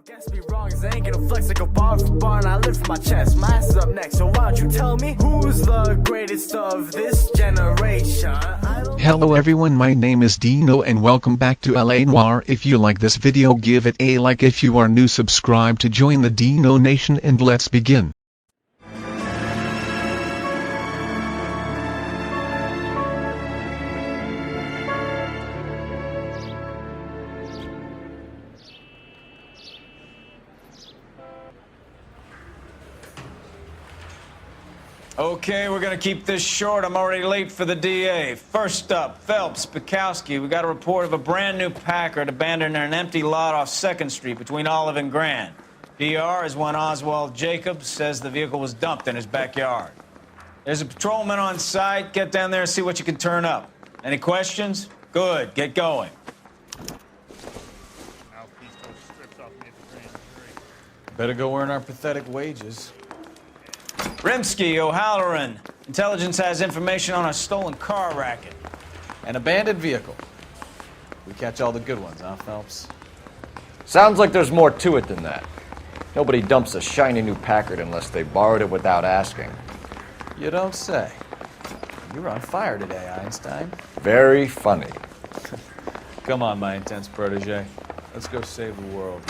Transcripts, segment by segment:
Guess me wrong, cause I ain't gonna flex like a bar for bar, and I lift my chest. My ass is up next, so why don't you tell me who's the greatest of this generation? Hello everyone, my name is Dino and welcome back to LA Noire. If you like this video, give it a like. If you are new, subscribe to join the Dino Nation, and let's begin. Okay, we're gonna keep this short. I'm already late for the DA. First up, Phelps, Bukowski. We got a report of a brand new Packard abandoned in an empty lot off 2nd Street between Olive and Grand. PR is one Oswald Jacobs says the vehicle was dumped in his backyard. There's a patrolman on site. Get down there and see what you can turn up. Any questions? Good, get going. Better go earn our pathetic wages. Rimsky, O'Halloran. Intelligence has information on a stolen car racket. An abandoned vehicle. We catch all the good ones, huh, Phelps? Sounds like there's more to it than that. Nobody dumps a shiny new Packard unless they borrowed it without asking. You don't say. You were on fire today, Einstein. Very funny. Come on, my intense protege. Let's go save the world.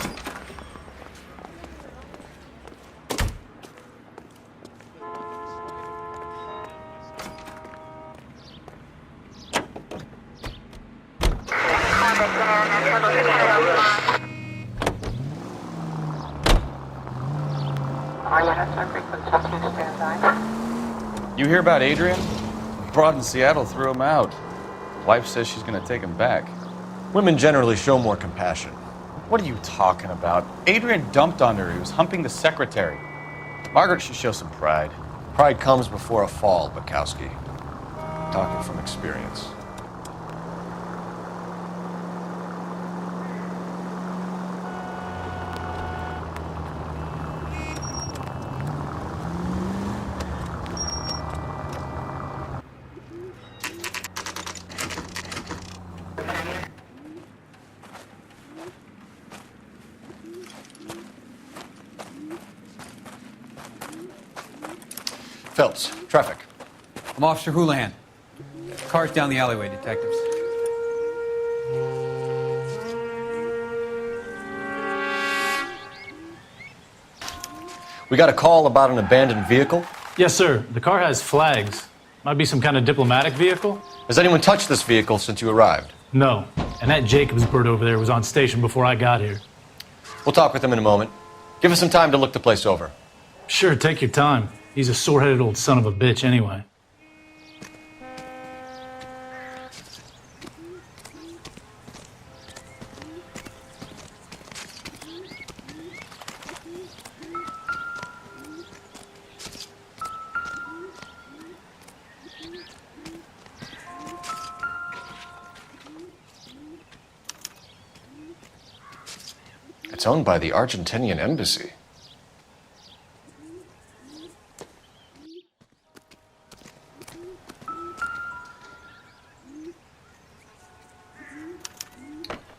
You hear about Adrian? Broad in Seattle threw him out. Wife says she's gonna take him back. Women generally show more compassion. What are you talking about? Adrian dumped on her. He was humping the secretary. Margaret should show some pride. Pride comes before a fall, Bukowski. Talking from experience. Phelps, traffic. I'm Officer Houlihan. Car's down the alleyway, detectives. We got a call about an abandoned vehicle. Yes, sir. The car has flags. Might be some kind of diplomatic vehicle. Has anyone touched this vehicle since you arrived? No. And that Jacobs bird over there was on station before I got here. We'll talk with him in a moment. Give us some time to look the place over. Sure, take your time. He's a sore-headed old son of a bitch anyway. It's owned by the Argentinian embassy.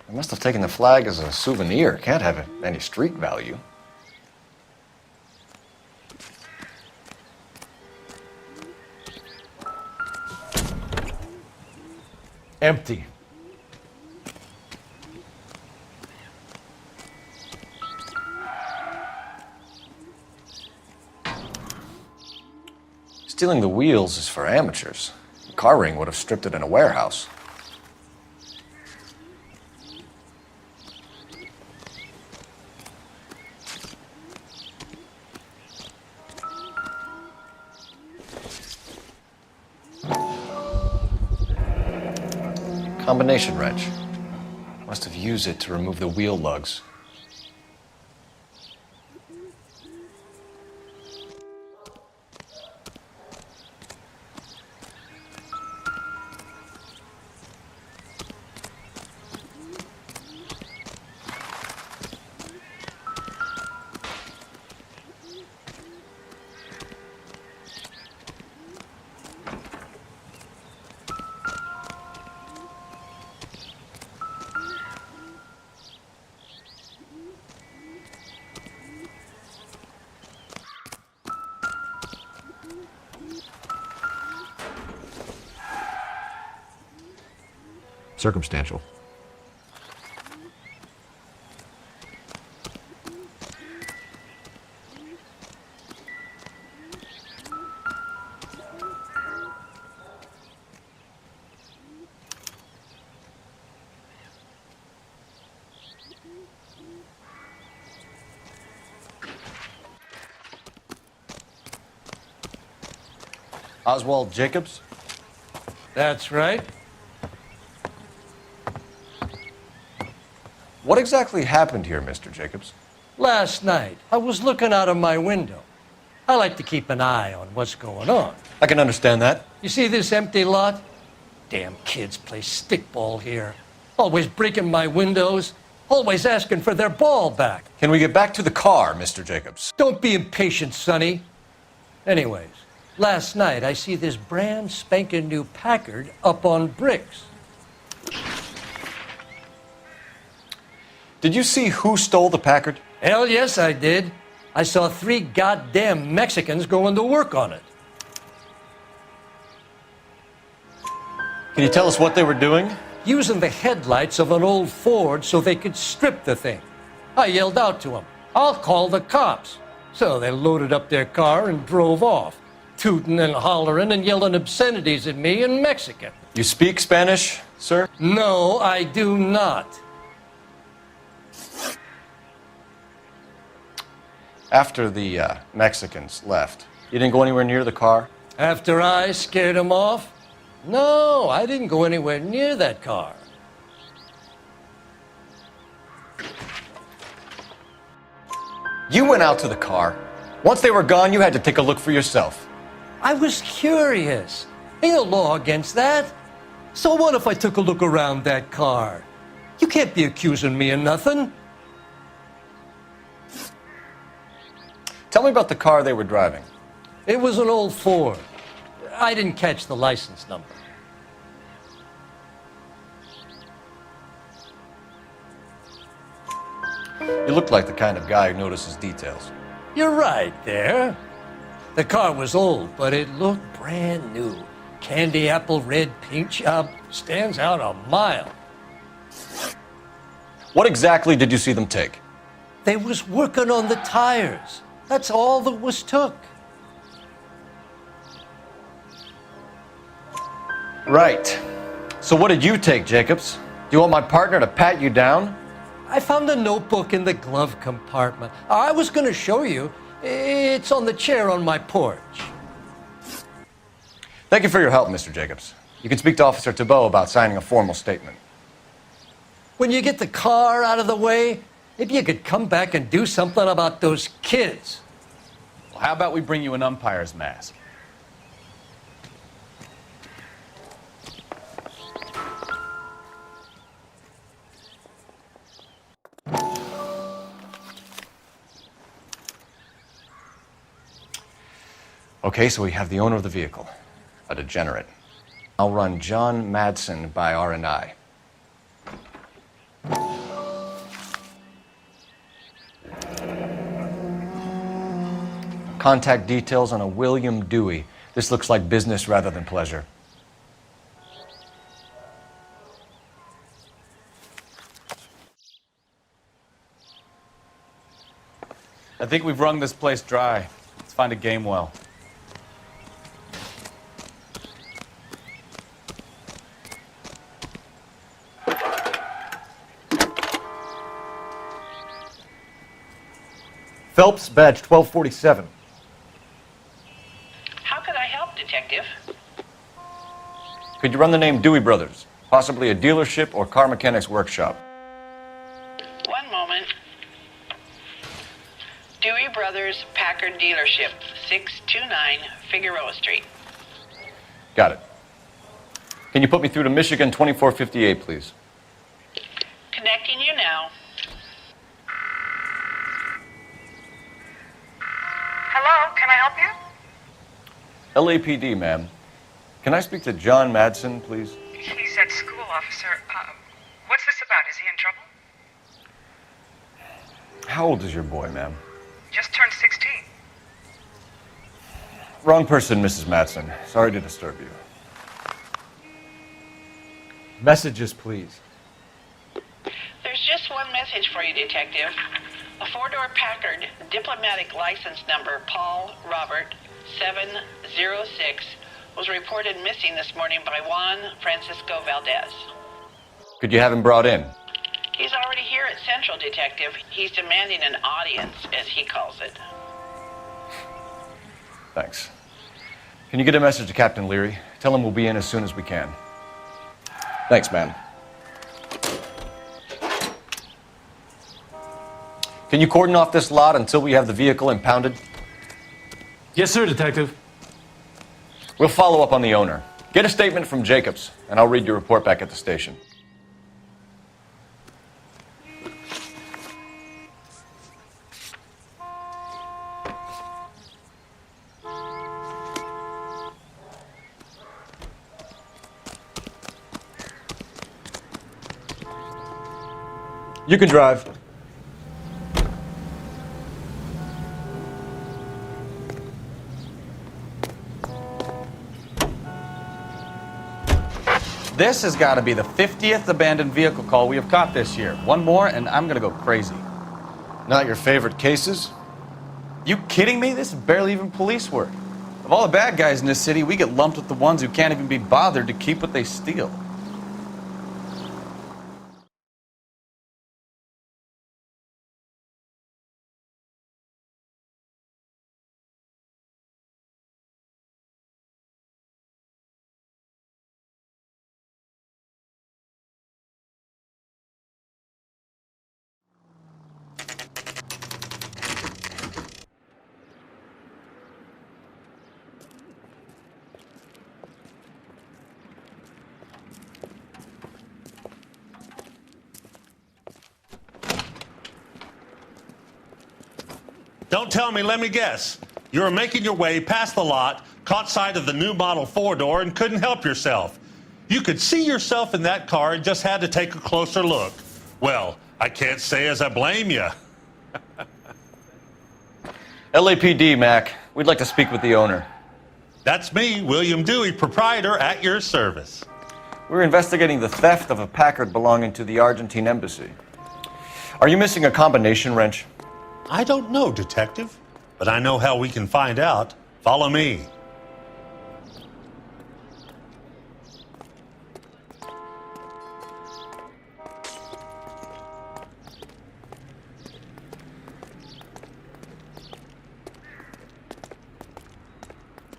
They must have taken the flag as a souvenir. Can't have any street value. Empty. Stealing the wheels is for amateurs. The car ring would have stripped it in a warehouse. Combination wrench. Must have used it to remove the wheel lugs. circumstantial. Oswald Jacobs? That's right. What exactly happened here, Mr. Jacobs? Last night, I was looking out of my window. I like to keep an eye on what's going on. I can understand that. You see this empty lot? Damn kids play stickball here. Always breaking my windows. Always asking for their ball back. Can we get back to the car, Mr. Jacobs? Don't be impatient, Sonny. Anyways, last night I see this brand spanking new Packard up on bricks. Did you see who stole the Packard? Hell yes, I did. I saw 3 goddamn Mexicans going to work on it. Can you tell us what they were doing? Using the headlights of an old Ford so they could strip the thing. I yelled out to them, "I'll call the cops." So they loaded up their car and drove off, tooting and hollering and yelling obscenities at me in Mexican. You speak Spanish, sir? No, I do not. After the Mexicans left, you didn't go anywhere near the car? After I scared them off? No, I didn't go anywhere near that car. You went out to the car. Once they were gone, you had to take a look for yourself. I was curious. Ain't no law against that. So what if I took a look around that car? You can't be accusing me of nothing. Tell me about the car they were driving. It was an old Ford. I didn't catch the license number. You look like the kind of guy who notices details. You're right there. The car was old, but it looked brand new. Candy apple red paint job stands out a mile. What exactly did you see them take? They was working on the tires. That's all that was took. Right. So what did you take, Jacobs? Do you want my partner to pat you down? I found a notebook in the glove compartment. I was going to show you. It's on the chair on my porch. Thank you for your help, Mr. Jacobs. You can speak to Officer Thibault about signing a formal statement. When you get the car out of the way, maybe you could come back and do something about those kids. Well, how about we bring you an umpire's mask? Okay, so we have the owner of the vehicle, a degenerate. I'll run John Madsen by R&I. Contact details on a William Dewey. This looks like business rather than pleasure. I think we've wrung this place dry. Let's find a game well. Phelps, badge 1247. How could I help, Detective? Could you run the name Dewey Brothers? Possibly a dealership or car mechanics workshop. One moment. Dewey Brothers Packard Dealership, 629 Figueroa Street. Got it. Can you put me through to Michigan 2458, please? Connecting you now. Hello, can I help you? LAPD, ma'am. Can I speak to John Madsen, please? He's at school, officer. What's this about? Is he in trouble? How old is your boy, ma'am? Just turned 16. Wrong person, Mrs. Madsen. Sorry to disturb you. Messages, please. There's just one message for you, Detective. A four-door Packard, diplomatic license number Paul Robert 706, was reported missing this morning by Juan Francisco Valdez. Could you have him brought in? He's already here at Central, Detective. He's demanding an audience, as he calls it. Thanks. Can you get a message to Captain Leary? Tell him we'll be in as soon as we can. Thanks, man. Can you cordon off this lot until we have the vehicle impounded? Yes, sir, Detective. We'll follow up on the owner. Get a statement from Jacobs, and I'll read your report back at the station. You can drive. This has got to be the 50th abandoned vehicle call we have caught this year. One more, and I'm going to go crazy. Not your favorite cases? You kidding me? This is barely even police work. Of all the bad guys in this city, we get lumped with the ones who can't even be bothered to keep what they steal. Don't tell me, let me guess. You were making your way past the lot, caught sight of the new model four-door, and couldn't help yourself. You could see yourself in that car and just had to take a closer look. Well, I can't say as I blame you. LAPD, Mac. We'd like to speak with the owner. That's me, William Dewey, proprietor, at your service. We're investigating the theft of a Packard belonging to the Argentine embassy. Are you missing a combination wrench? I don't know, Detective, but I know how we can find out. Follow me.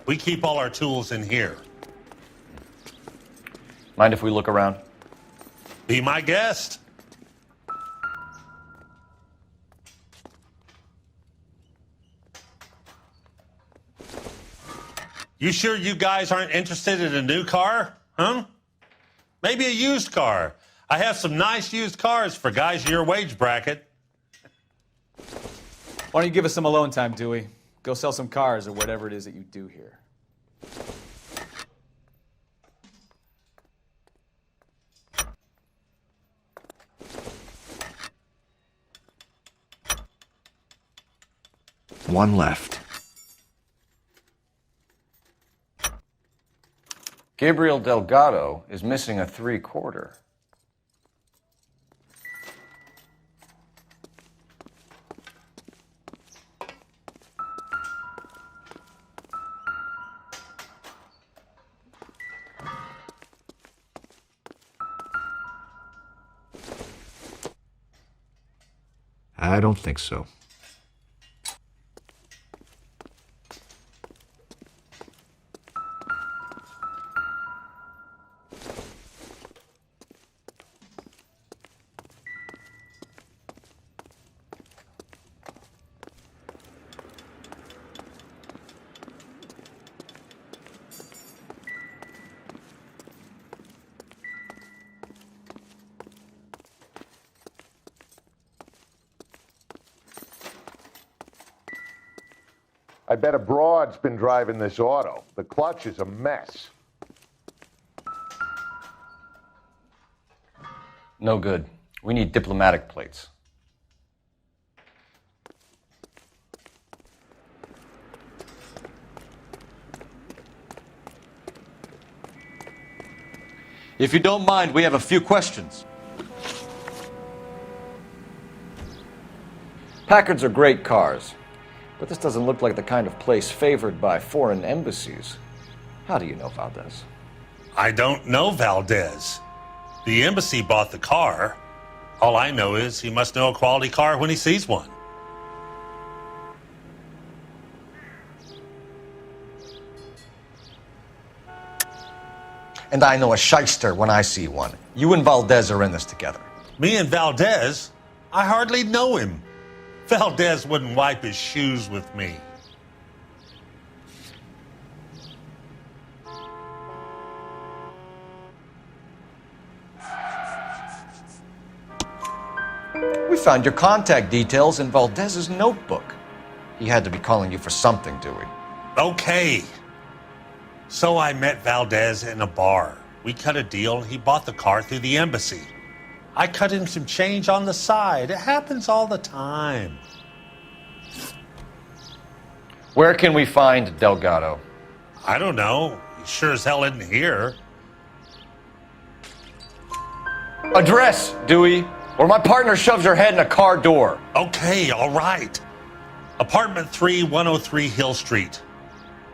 We keep all our tools in here. Mind if we look around? Be my guest. You sure you guys aren't interested in a new car? Huh? Maybe a used car. I have some nice used cars for guys in your wage bracket. Why don't you give us some alone time, Dewey? Go sell some cars or whatever it is that you do here. One left. Gabriel Delgado is missing a 3/4. I don't think so. I bet a broad's been driving this auto. The clutch is a mess. No good. We need diplomatic plates. If you don't mind, we have a few questions. Packards are great cars, but this doesn't look like the kind of place favored by foreign embassies. How do you know Valdez? I don't know Valdez. The embassy bought the car. All I know is he must know a quality car when he sees one. And I know a shyster when I see one. You and Valdez are in this together. Me and Valdez? I hardly know him. Valdez wouldn't wipe his shoes with me. We found your contact details in Valdez's notebook. He had to be calling you for something, Dewey. Okay. So I met Valdez in a bar. We cut a deal and he bought the car through the embassy. I cut him some change on the side. It happens all the time. Where can we find Delgado? I don't know. He sure as hell isn't here. Address, Dewey, or my partner shoves your head in a car door. Okay, all right. Apartment 3, 103 Hill Street.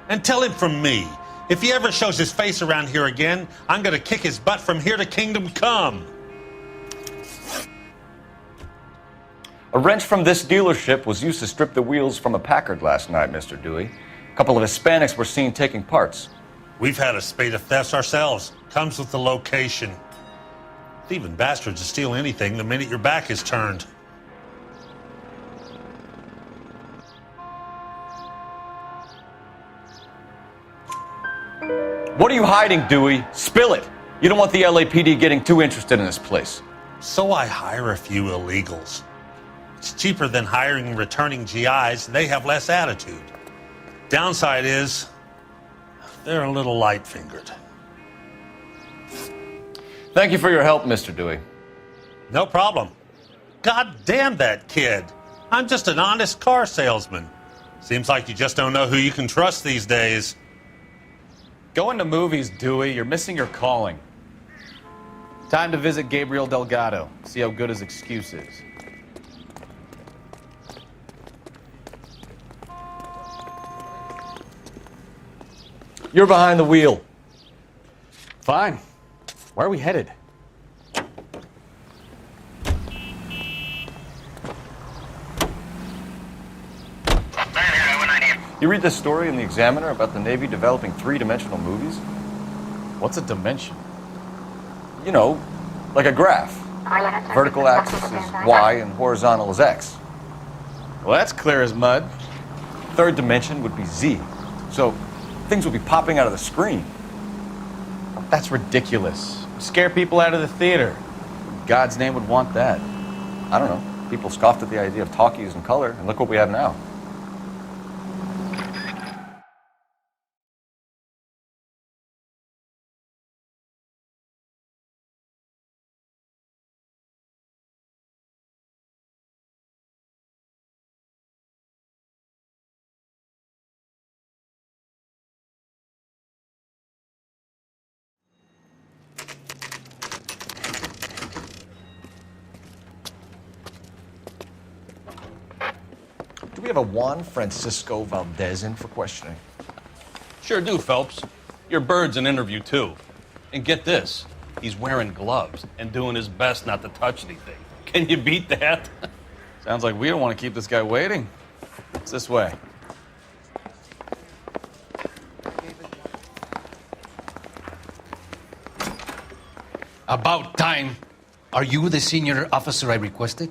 And tell him from me, if he ever shows his face around here again, I'm gonna kick his butt from here to Kingdom Come. A wrench from this dealership was used to strip the wheels from a Packard last night, Mr. Dewey. A couple of Hispanics were seen taking parts. We've had a spate of thefts ourselves. Comes with the location. Thieving bastards will steal anything the minute your back is turned. What are you hiding, Dewey? Spill it. You don't want the LAPD getting too interested in this place. So I hire a few illegals. It's cheaper than hiring returning GIs, and they have less attitude. Downside is, they're a little light-fingered. Thank you for your help, Mr. Dewey. No problem. God damn that kid. I'm just an honest car salesman. Seems like you just don't know who you can trust these days. Going to movies, Dewey. You're missing your calling. Time to visit Gabriel Delgado. See how good his excuse is. You're behind the wheel. Fine. Where are we headed? You read this story in the Examiner about the Navy developing three-dimensional movies? What's a dimension? You know, like a graph. Vertical axis is Y and horizontal is X. Well, that's clear as mud. Third dimension would be Z. So things would be popping out of the screen. That's ridiculous. Scare people out of the theater. God's name would want that. I don't know. People scoffed at the idea of talkies in color, and look what we have now. Do we have a Juan Francisco Valdez in for questioning? Sure do, Phelps. Your bird's an interview, too. And get this, he's wearing gloves and doing his best not to touch anything. Can you beat that? Sounds like we don't want to keep this guy waiting. It's this way. About time. Are you the senior officer I requested?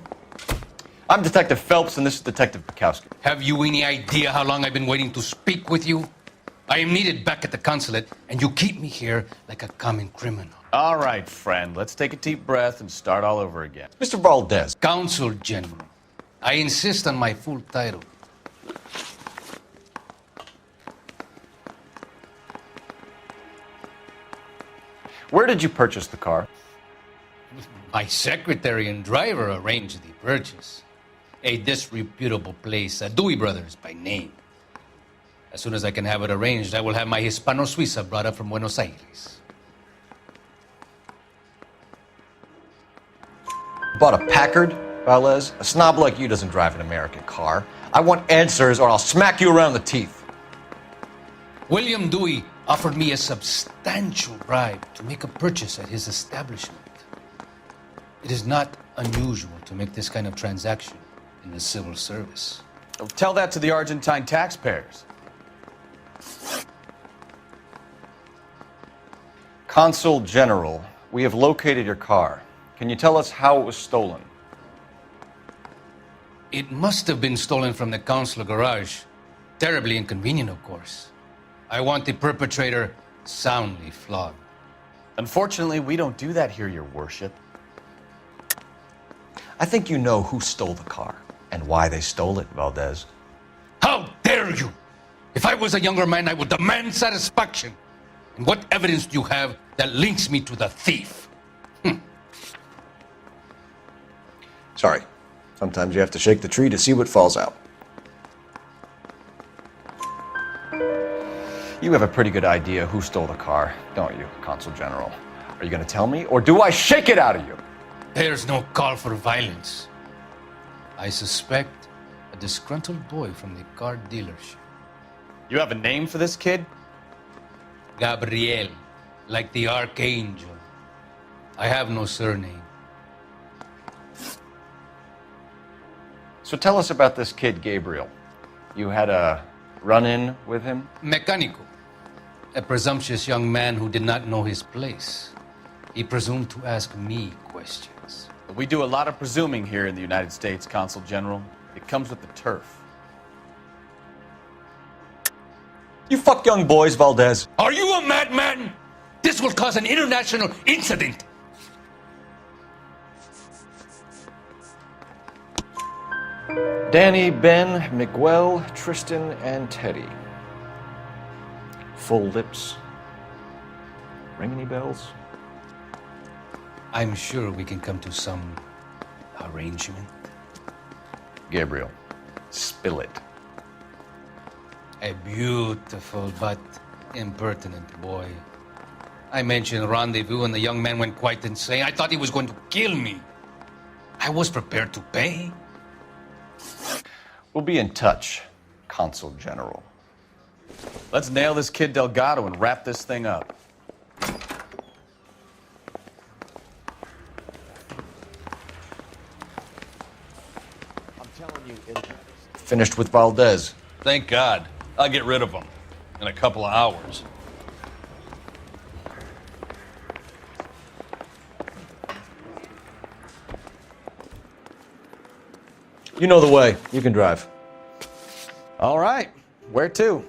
I'm Detective Phelps, and this is Detective Bukowski. Have you any idea how long I've been waiting to speak with you? I am needed back at the consulate, and you keep me here like a common criminal. All right, friend. Let's take a deep breath and start all over again. Mr. Valdez. Consul General. I insist on my full title. Where did you purchase the car? My secretary and driver arranged the purchase. A disreputable place, Dewey Brothers by name. As soon as I can have it arranged, I will have my Hispano Suiza brought up from Buenos Aires. Bought a Packard, Valdez? A snob like you doesn't drive an American car. I want answers or I'll smack you around the teeth. William Dewey offered me a substantial bribe to make a purchase at his establishment. It is not unusual to make this kind of transaction in the civil service. Tell that to the Argentine taxpayers. Consul General, we have located your car. Can you tell us how it was stolen? It must have been stolen from the consular garage. Terribly inconvenient, of course. I want the perpetrator soundly flogged. Unfortunately, we don't do that here, Your Worship. I think you know who stole the car and why they stole it, Valdez. How dare you! If I was a younger man, I would demand satisfaction. And what evidence do you have that links me to the thief? Sorry. Sometimes you have to shake the tree to see what falls out. You have a pretty good idea who stole the car, don't you, Consul General? Are you going to tell me, or do I shake it out of you? There's no call for violence. I suspect a disgruntled boy from the car dealership. You have a name for this kid? Gabriel, like the archangel. I have no surname. So tell us about this kid, Gabriel. You had a run-in with him? Mecánico, a presumptuous young man who did not know his place. He presumed to ask me questions. We do a lot of presuming here in the United States, Consul General. It comes with the turf. You fuck young boys, Valdez. Are you a madman? This will cause an international incident. Danny, Ben, Miguel, Tristan, and Teddy. Full lips. Ring any bells? I'm sure we can come to some arrangement. Gabriel, spill it. A beautiful but impertinent boy. I mentioned rendezvous and the young man went quite insane. I thought he was going to kill me. I was prepared to pay. We'll be in touch, Consul General. Let's nail this kid Delgado and wrap this thing up. I'm telling you, finished with Valdez. Thank God. I'll get rid of him in a couple of hours. You know the way. You can drive. All right. Where to?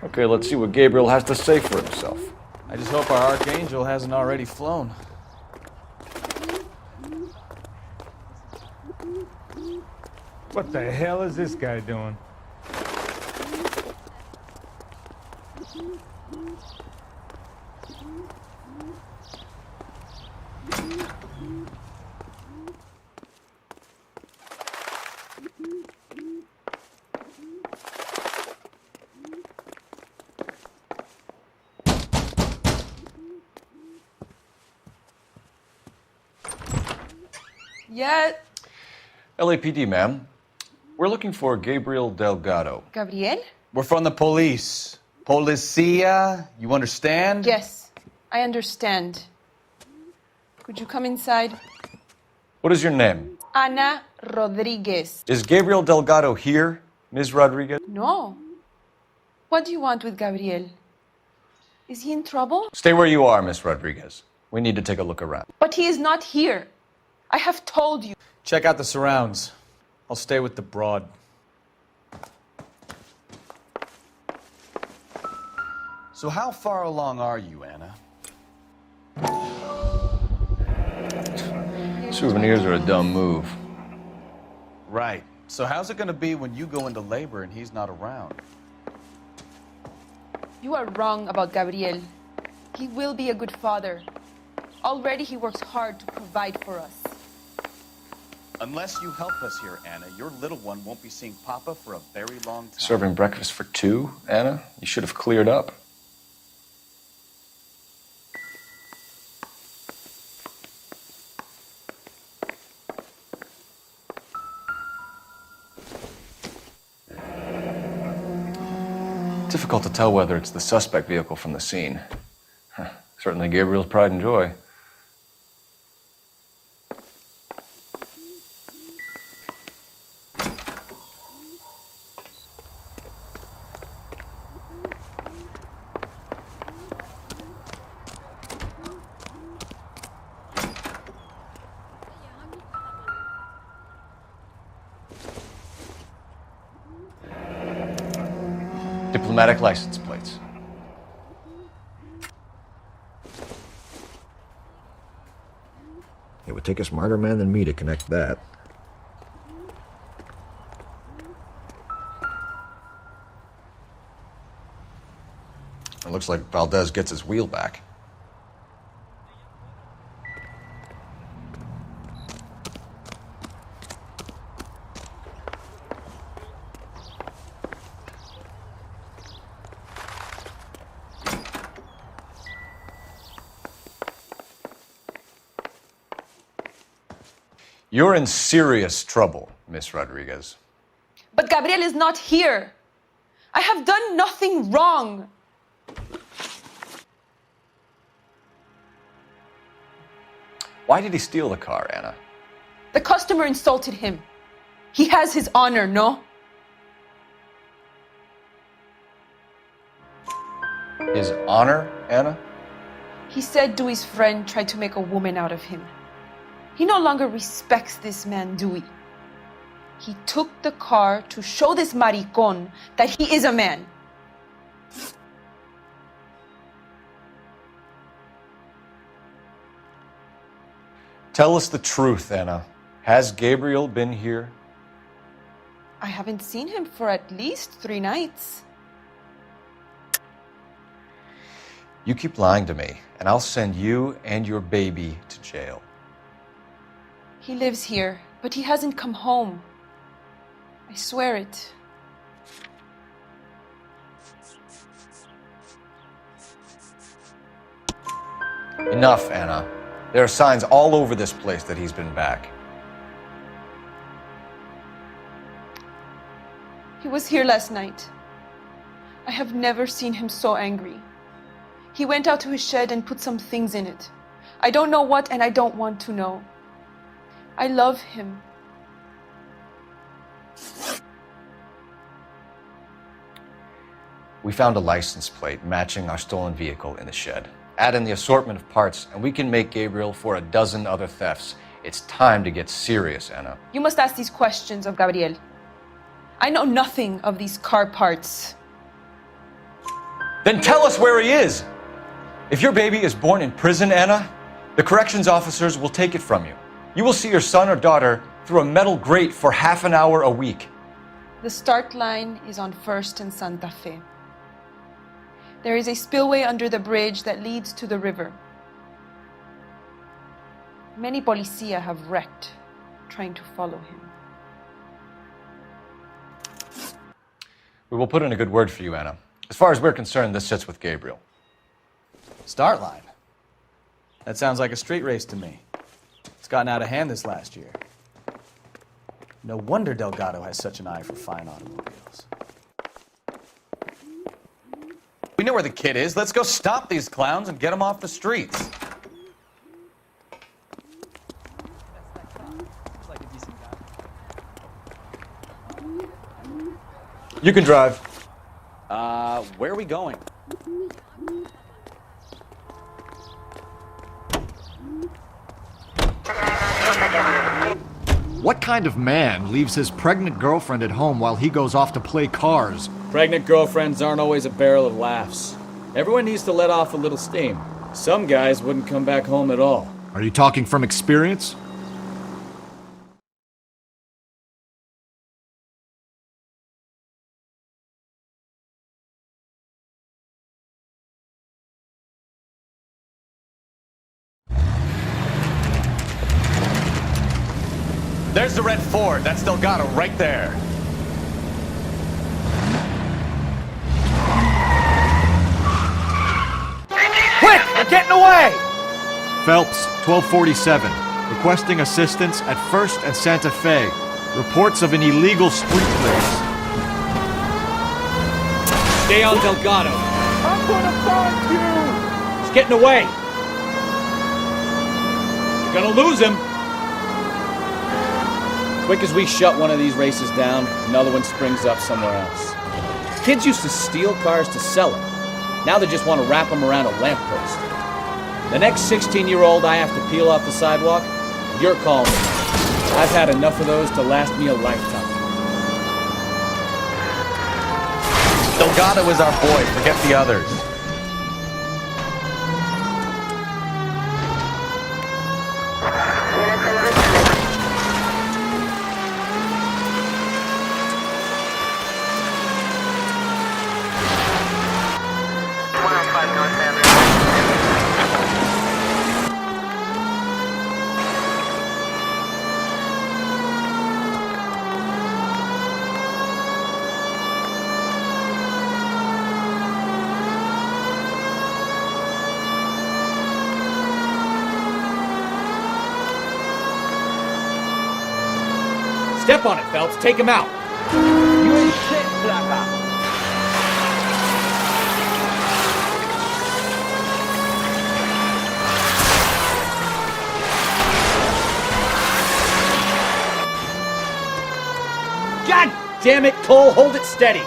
Okay, let's see what Gabriel has to say for himself. I just hope our archangel hasn't already flown. What the hell is this guy doing? Yeah. LAPD, ma'am. We're looking for Gabriel Delgado. Gabriel? We're from the police. Policia, you understand? Yes, I understand. Could you come inside? What is your name? Ana Rodriguez. Is Gabriel Delgado here, Ms. Rodriguez? No. What do you want with Gabriel? Is he in trouble? Stay where you are, Ms. Rodriguez. We need to take a look around. But he is not here. I have told you. Check out the surrounds. I'll stay with the broad. So how far along are you, Anna? Souvenirs are a dumb move. Right. So how's it going to be when you go into labor and he's not around? You are wrong about Gabriel. He will be a good father. Already he works hard to provide for us. Unless you help us here, Anna, your little one won't be seeing Papa for a very long time. Serving breakfast for two, Anna? You should have cleared up. Difficult to tell whether it's the suspect vehicle from the scene. Certainly Gabriel's pride and joy. Diplomatic license plates. It would take a smarter man than me to connect that. It looks like Valdez gets his wheel back. You're in serious trouble, Miss Rodriguez. But Gabriel is not here. I have done nothing wrong. Why did he steal the car, Anna? The customer insulted him. He has his honor, no? His honor, Anna? He said Dewey's friend tried to make a woman out of him. He no longer respects this man, Dewey. He took the car to show this maricón that he is a man. Tell us the truth, Anna. Has Gabriel been here? I haven't seen him for at least 3 nights. You keep lying to me, and I'll send you and your baby to jail. He lives here, but he hasn't come home. I swear it. Enough, Anna. There are signs all over this place that he's been back. He was here last night. I have never seen him so angry. He went out to his shed and put some things in it. I don't know what, and I don't want to know. I love him. We found a license plate matching our stolen vehicle in the shed. Add in the assortment of parts, and we can make Gabriel for a dozen other thefts. It's time to get serious, Anna. You must ask these questions of Gabriel. I know nothing of these car parts. Then tell us where he is! If your baby is born in prison, Anna, the corrections officers will take it from you. You will see your son or daughter through a metal grate for half an hour a week. The start line is on 1st and Santa Fe. There is a spillway under the bridge that leads to the river. Many policia have wrecked trying to follow him. We will put in a good word for you, Anna. As far as we're concerned, this sits with Gabriel. Start line? That sounds like a street race to me. It's gotten out of hand this last year. No wonder Delgado has such an eye for fine automobiles. We know where the kid is. Let's go stop these clowns and get them off the streets. You can drive. Where are we going? What kind of man leaves his pregnant girlfriend at home while he goes off to play cars? Pregnant girlfriends aren't always a barrel of laughs. Everyone needs to let off a little steam. Some guys wouldn't come back home at all. Are you talking from experience? There's the red Ford. That's Delgado right there. Quick! They're getting away! Phelps, 1247. Requesting assistance at 1st and Santa Fe. Reports of an illegal street race. Stay on Delgado. I'm gonna find you! He's getting away. You're gonna lose him. Quick as we shut one of these races down, another one springs up somewhere else. Kids used to steal cars to sell them. Now they just want to wrap them around a lamppost. The next 16-year-old I have to peel off the sidewalk, you're calling me. I've had enough of those to last me a lifetime. Delgado is our boy. Forget the others. Step on it, Phelps. Take him out. You ain't shit, Plata. God damn it, Cole. Hold it steady.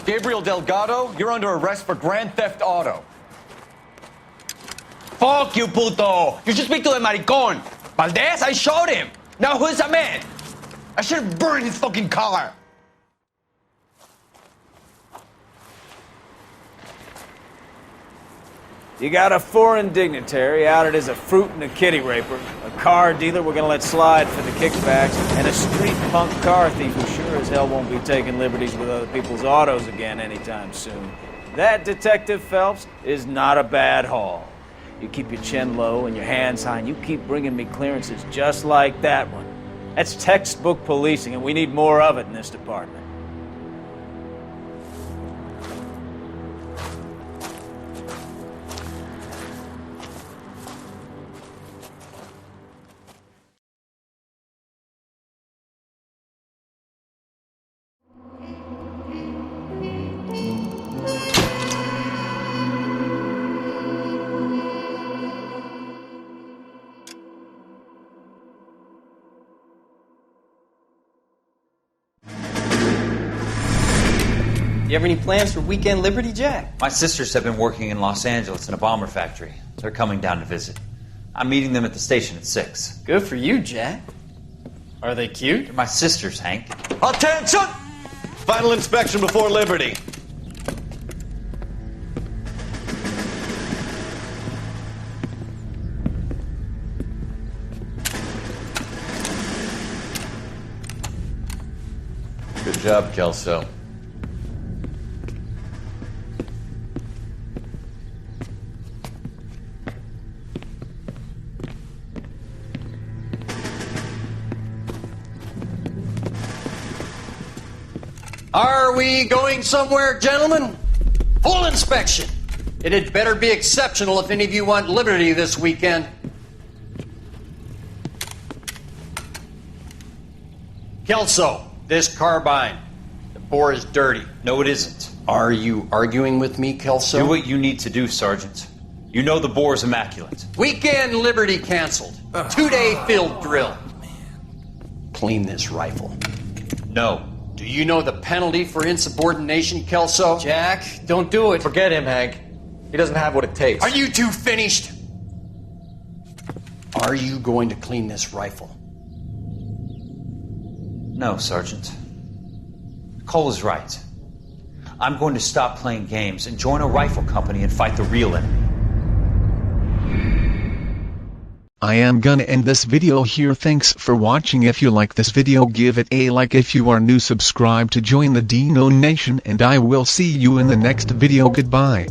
Gabriel Delgado, you're under arrest for grand theft auto. Fuck you, puto! You should speak to the maricón. Valdez, I showed him. Now who's a man? I should have burned his fucking car. You got a foreign dignitary outed as a fruit and a kitty raper, a car dealer we're gonna let slide for the kickbacks, and a street punk car thief who sure as hell won't be taking liberties with other people's autos again anytime soon. That, Detective Phelps, is not a bad haul. You keep your chin low and your hands high, and you keep bringing me clearances just like that one. That's textbook policing, and we need more of it in this department. You have any plans for weekend Liberty, Jack? My sisters have been working in Los Angeles in a bomber factory. They're coming down to visit. I'm meeting them at the station at 6. Good for you, Jack. Are they cute? They're my sisters, Hank. Attention! Final inspection before Liberty. Good job, Kelso. Are we going somewhere, gentlemen? Full inspection. It had better be exceptional if any of you want liberty this weekend. Kelso, this carbine. The bore is dirty. No, it isn't. Are you arguing with me, Kelso? Do what you need to do, Sergeant. You know the bore is immaculate. Weekend liberty canceled. 2-day field drill. Clean this rifle. No. Do you know the penalty for insubordination, Kelso? Jack, don't do it. Forget him, Hank. He doesn't have what it takes. Are you two finished? Are you going to clean this rifle? No, Sergeant. Cole is right. I'm going to stop playing games and join a rifle company and fight the real enemy. I am gonna end this video here. Thanks for watching. If you like this video, give it a like. If you are new, subscribe to join the Dino Nation, and I will see you in the next video. Goodbye.